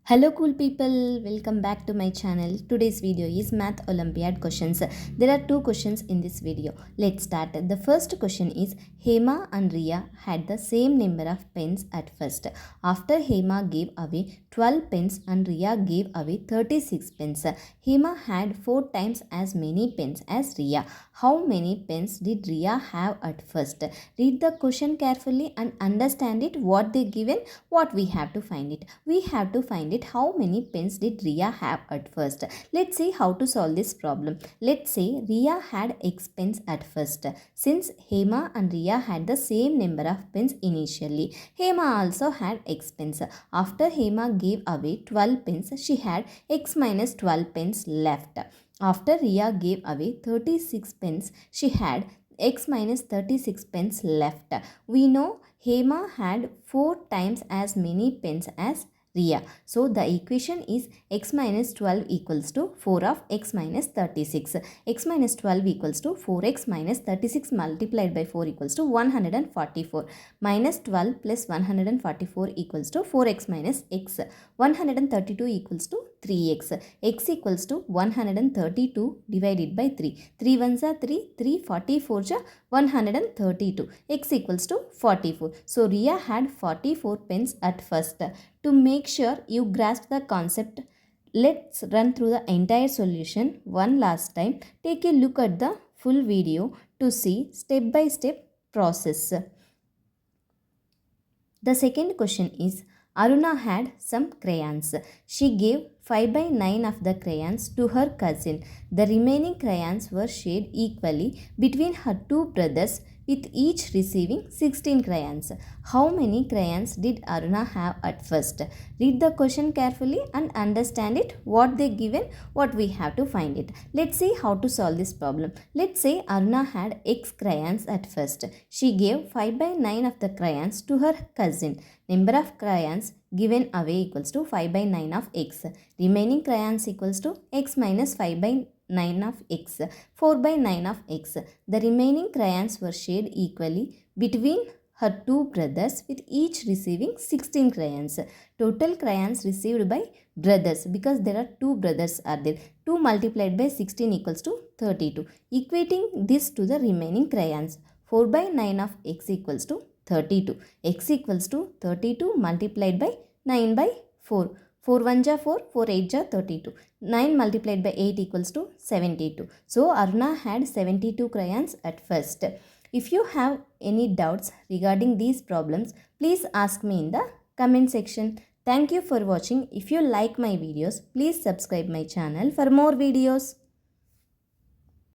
Hello cool people, welcome back to my channel. Today's video is Math Olympiad questions. There are two questions in this video. Let's start. The first question is Hema and Riya had the same number of pens at first. After Hema gave away 12 pens and Riya gave away 36 pens. Hema had 4 times as many pens as Riya. How many pens did Riya have at first? Read the question carefully and understand it. What they given, what we have to find it. We have to find it how many pens did Riya have at first. Let's see how to solve this problem. Let's say Riya had X pens at first. Since Hema and Riya had the same number of pens initially, Hema also had X pens. After Hema gave away 12 pens, she had X minus 12 pens left. After Riya gave away 36 pens, she had X minus 36 pens left. We know Hema had 4 times as many pens as Riya. So the equation is x minus 12 equals to 4 of x minus 36. X minus 12 equals to 4x minus 36 multiplied by 4 equals to 144. Minus 12 plus 144 equals to 4x minus x. 132 equals to 3x. X equals to 132 divided by 3. 3 ones are 3. 3 44 are 132. X equals to 44. So Riya had 44 pens at first. To make sure you grasp the concept, let's run through the entire solution one last time. Take a look at the full video to see step by step process. The second question is Aruna had some crayons. She gave 5 by 9 of the crayons to her cousin. The remaining crayons were shared equally between her two brothers, with each receiving 16 crayons. How many crayons did Aruna have at first? Read the question carefully and understand it. What they given, what we have to find it. Let's see how to solve this problem. Let's say Aruna had X crayons at first. She gave 5 by 9 of the crayons to her cousin. Number of crayons given away equals to 5 by 9 of X. Remaining crayons equals to X minus 5 by 9 of X. 4 by 9 of X. The remaining crayons were shared equally between her two brothers, with each receiving 16 crayons. Total crayons received by brothers, because there are two brothers are there. 2 multiplied by 16 equals to 32. Equating this to the remaining crayons. 4 by 9 of X equals to 32. X equals to 32 multiplied by 9 by 4. 4 1 ja 4, 4 8 ja 32. 9 multiplied by 8 equals to 72. So Aruna had 72 crayons at first. If you have any doubts regarding these problems, please ask me in the comment section. Thank you for watching. If you like my videos, please subscribe my channel for more videos.